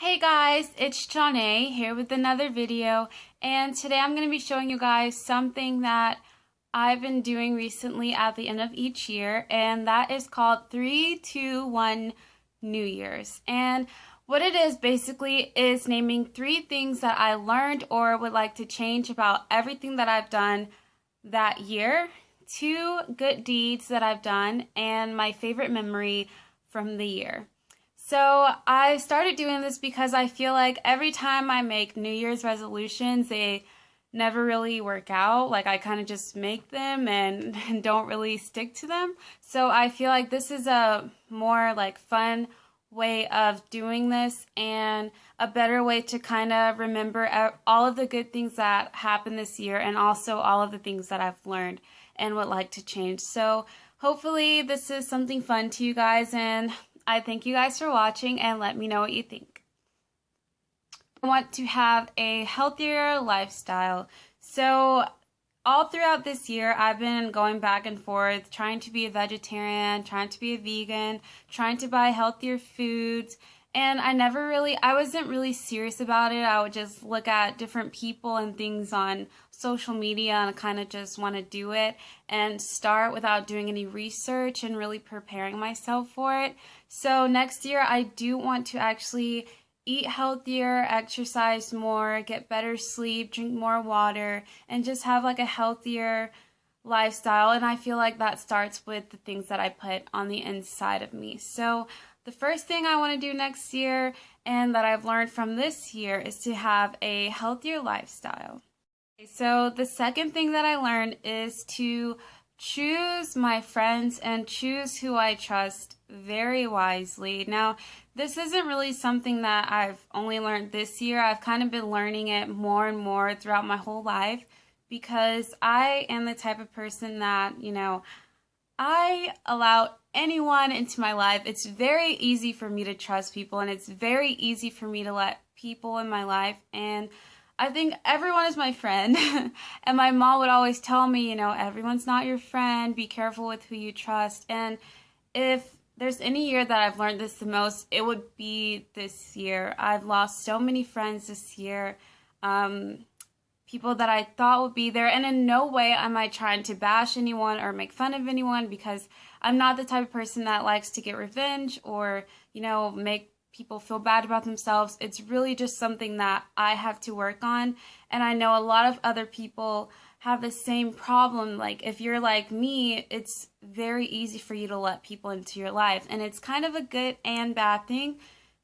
Hey guys, it's Johnae here with another video, and today I'm going to be showing you guys something that I've been doing recently at the end of each year, and that is called 3-2-1 New Year's. And what it is basically is naming 3 things that I learned or would like to change about everything that I've done that year, 2 good deeds that I've done, and my favorite memory from the year. So I started doing this because I feel like every time I make New Year's resolutions, they never really work out. Like I kind of just make them and don't really stick to them. So I feel like this is a more like fun way of doing this and a better way to kind of remember all of the good things that happened this year and also all of the things that I've learned and would like to change. So hopefully this is something fun to you guys, and I thank you guys for watching and let me know what you think. I want to have a healthier lifestyle. So all throughout this year, I've been going back and forth, trying to be a vegetarian, trying to be a vegan, trying to buy healthier foods. And I wasn't really serious about it. I would just look at different people and things on social media and kind of just want to do it and start without doing any research and really preparing myself for it. So next year, I do want to actually eat healthier, exercise more, get better sleep, drink more water, and just have like a healthier lifestyle. And I feel like that starts with the things that I put on the inside of me. So the first thing I want to do next year and that I've learned from this year is to have a healthier lifestyle. So the second thing that I learned is to choose my friends and choose who I trust very wisely. Now, this isn't really something that I've only learned this year. I've kind of been learning it more and more throughout my whole life because I am the type of person that, I allow anyone into my life. It's very easy for me to trust people, and it's very easy for me to let people in my life, and I think everyone is my friend. And my mom would always tell me, everyone's not your friend. Be careful with who you trust. And if there's any year that I've learned this the most, it would be this year. I've lost so many friends this year. People that I thought would be there, and in no way am I trying to bash anyone or make fun of anyone, because I'm not the type of person that likes to get revenge or, make people feel bad about themselves. It's really just something that I have to work on, and I know a lot of other people have the same problem. Like if you're like me, it's very easy for you to let people into your life, and it's kind of a good and bad thing,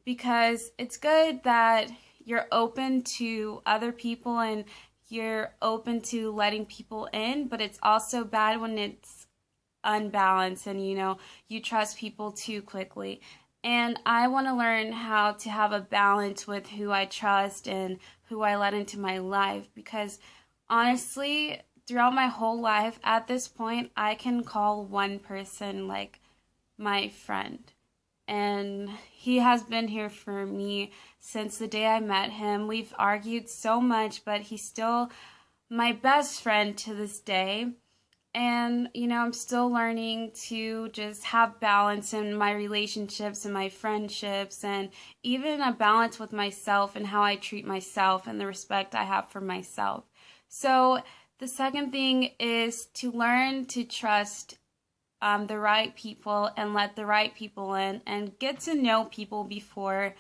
because it's good that you're open to other people and you're open to letting people in, but it's also bad when it's unbalanced and you trust people too quickly. And I want to learn how to have a balance with who I trust and who I let into my life, because honestly, throughout my whole life at this point, I can call one person like my friend. And he has been here for me since the day I met him. We've argued so much, but he's still my best friend to this day. And, I'm still learning to just have balance in my relationships and my friendships, and even a balance with myself and how I treat myself and the respect I have for myself. So the second thing is to learn to trust the right people and let the right people in and get to know people before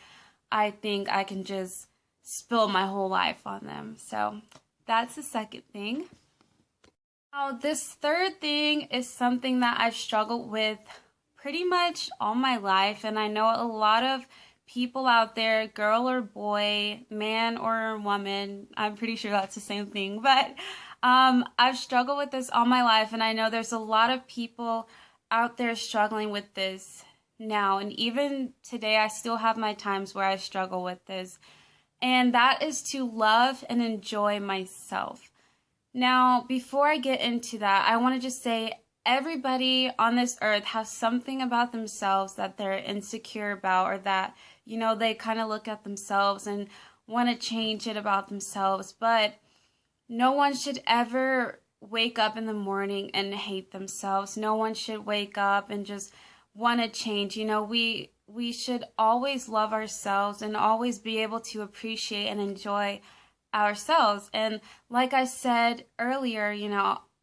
I think I can just spill my whole life on them. So that's the second thing. Now, this third thing is something that I've struggled with pretty much all my life, and I know a lot of people out there, girl or boy, man or woman, I'm pretty sure that's the same thing, but I've struggled with this all my life, and I know there's a lot of people out there struggling with this now, and even today I still have my times where I struggle with this, and that is to love and enjoy myself. Now, before I get into that, I want to just say everybody on this earth has something about themselves that they're insecure about, or that, they kind of look at themselves and want to change it about themselves, but no one should ever wake up in the morning and hate themselves. No one should wake up and just want to change. We we should always love ourselves and always be able to appreciate and enjoy ourselves. And like I said earlier,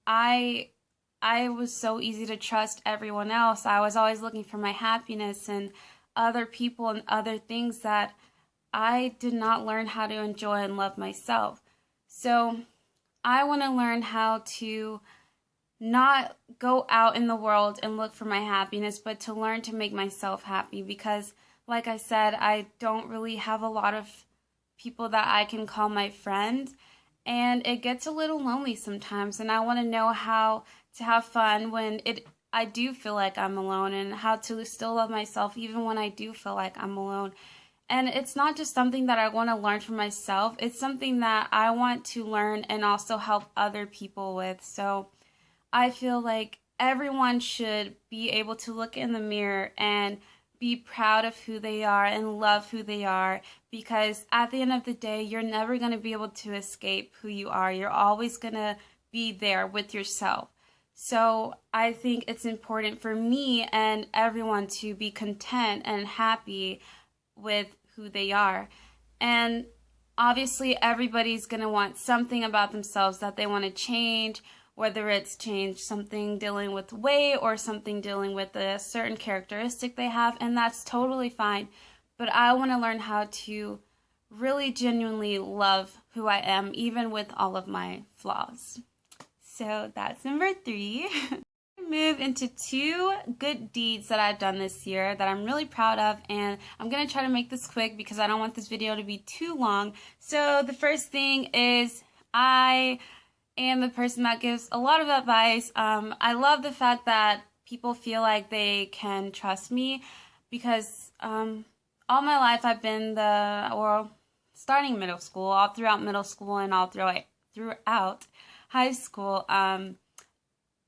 I was so easy to trust everyone else. I was always looking for my happiness and other people and other things that I did not learn how to enjoy and love myself. So I want to learn how to not go out in the world and look for my happiness, but to learn to make myself happy, because like I said, I don't really have a lot of people that I can call my friends, and it gets a little lonely sometimes, and I want to know how to have fun when I do feel like I'm alone, and how to still love myself even when I do feel like I'm alone. And it's not just something that I want to learn for myself, it's something that I want to learn and also help other people with. So I feel like everyone should be able to look in the mirror and be proud of who they are and love who they are, because at the end of the day, you're never going to be able to escape who you are. You're always going to be there with yourself. So I think it's important for me and everyone to be content and happy with who they are. And obviously everybody's going to want something about themselves that they want to change, whether it's change something dealing with weight or something dealing with a certain characteristic they have, and that's totally fine. But I want to learn how to really genuinely love who I am, even with all of my flaws. So that's number 3. Move into 2 good deeds that I've done this year that I'm really proud of, and I'm going to try to make this quick because I don't want this video to be too long. So the first thing is I am the person that gives a lot of advice. I love the fact that people feel like they can trust me, because all my life I've been starting middle school, all throughout middle school and all throughout high school,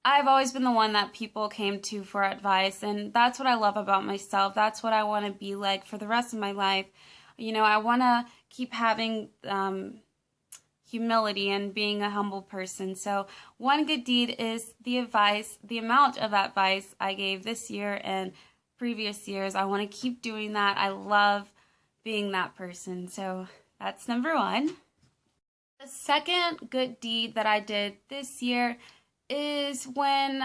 I've always been the one that people came to for advice, and that's what I love about myself. That's what I want to be like for the rest of my life. I want to keep having humility and being a humble person. So one good deed is the amount of advice I gave this year and previous years. I want to keep doing that. I love being that person. So that's number 1. The second good deed that I did this year is when,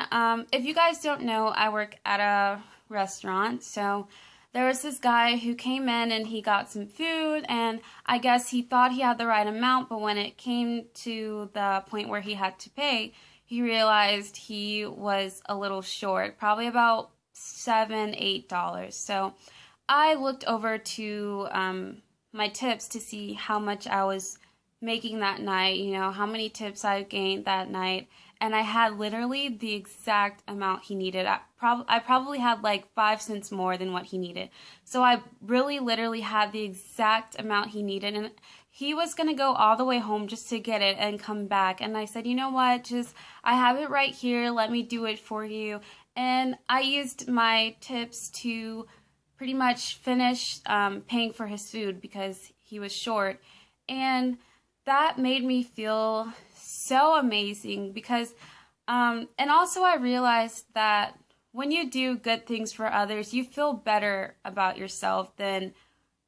if you guys don't know, I work at a restaurant. So there was this guy who came in and he got some food, and I guess he thought he had the right amount, but when it came to the point where he had to pay, he realized he was a little short, probably about $7-8. So I looked over to my tips to see how much I was making that night, how many tips I gained that night, and I had literally the exact amount he needed. I probably had like 5 cents more than what he needed. So I really literally had the exact amount he needed, and he was going to go all the way home just to get it and come back. And I said, you know what, I have it right here, let me do it for you. And I used my tips to pretty much finish paying for his food because he was short. And that made me feel so amazing, because and also I realized that when you do good things for others, you feel better about yourself than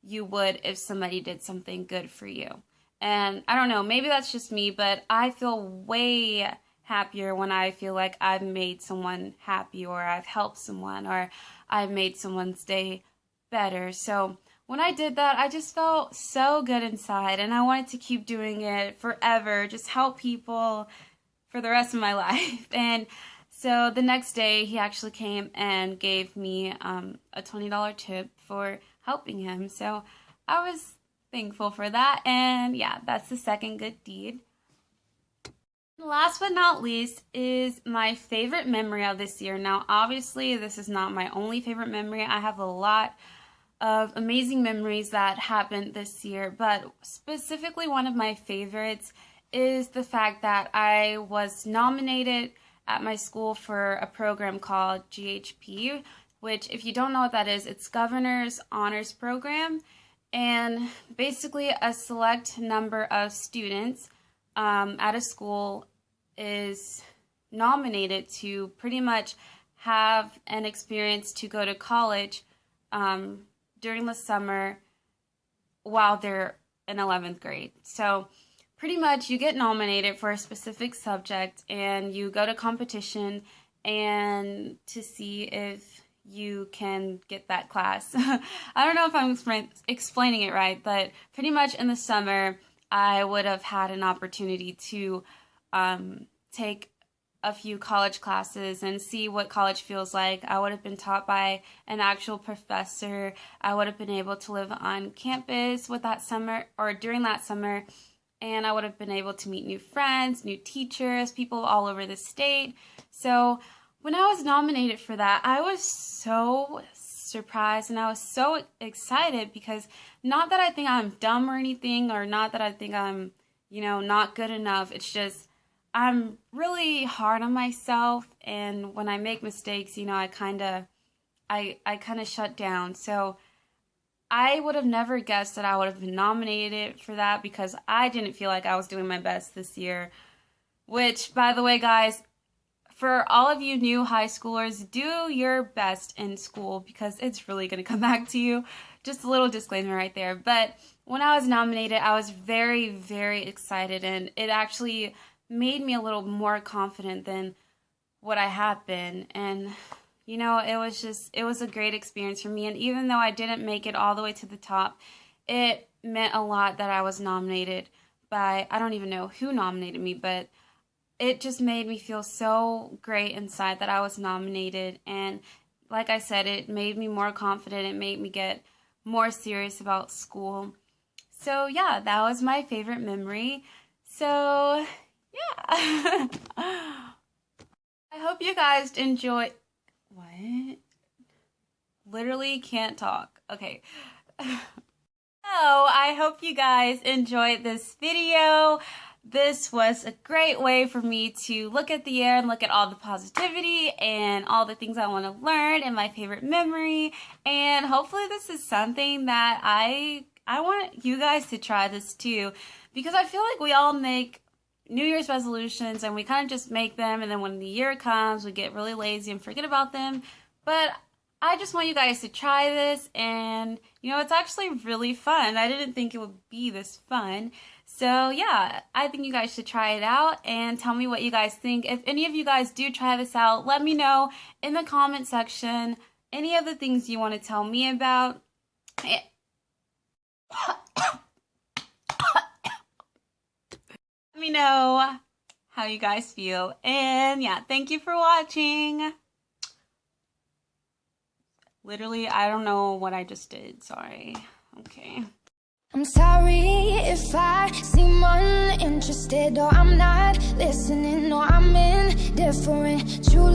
you would if somebody did something good for you. And I don't know, maybe that's just me, but I feel way happier when I feel like I've made someone happy, or I've helped someone, or I've made someone's day better. So when I did that, I just felt so good inside, and I wanted to keep doing it forever, just help people for the rest of my life. And so the next day, he actually came and gave me a $20 tip for helping him. So I was thankful for that, and yeah, that's the second good deed. Last but not least is my favorite memory of this year. Now, obviously, this is not my only favorite memory. I have a lot of amazing memories that happened this year, but specifically one of my favorites is the fact that I was nominated at my school for a program called GHP, which, if you don't know what that is, it's Governor's Honors Program, and basically a select number of students at a school is nominated to pretty much have an experience to go to college during the summer while they're in 11th grade. So pretty much you get nominated for a specific subject and you go to competition and to see if you can get that class. I don't know if I'm explaining it right, but pretty much in the summer I would have had an opportunity to take a few college classes and see what college feels like. I would have been taught by an actual professor. I would have been able to live on campus with that summer or during that summer, and I would have been able to meet new friends, new teachers, people all over the state. So when I was nominated for that, I was so surprised and I was so excited because not that I think I'm dumb or anything, or not that I think I'm, not good enough. It's just I'm really hard on myself, and when I make mistakes, I kind of shut down. So I would have never guessed that I would have been nominated for that because I didn't feel like I was doing my best this year. Which, by the way, guys, for all of you new high schoolers, do your best in school because it's really going to come back to you. Just a little disclaimer right there. But when I was nominated, I was very, very excited, and it actually made me a little more confident than what I had been. And it was a great experience for me. And even though I didn't make it all the way to the top, it meant a lot that I was nominated by, I don't even know who nominated me, but it just made me feel so great inside that I was nominated. And like I said, it made me more confident. It made me get more serious about school. So yeah, that was my favorite memory. So yeah. I hope you guys enjoy. What? Literally can't talk. Okay. So I hope you guys enjoyed this video. This was a great way for me to look at the year and look at all the positivity and all the things I want to learn and my favorite memory. And hopefully this is something that I want you guys to try this too, because I feel like we all make New Year's resolutions and we kind of just make them, and then when the year comes we get really lazy and forget about them. But I just want you guys to try this, and it's actually really fun. I didn't think it would be this fun. So yeah, I think you guys should try it out and tell me what you guys think. If any of you guys do try this out, let me know in the comment section any of the things you want to tell me about. Let me know how you guys feel. And yeah, thank you for watching. Literally, I don't know what I just did. Sorry. Okay. I'm sorry if I seem uninterested, or I'm not listening, or I'm indifferent. True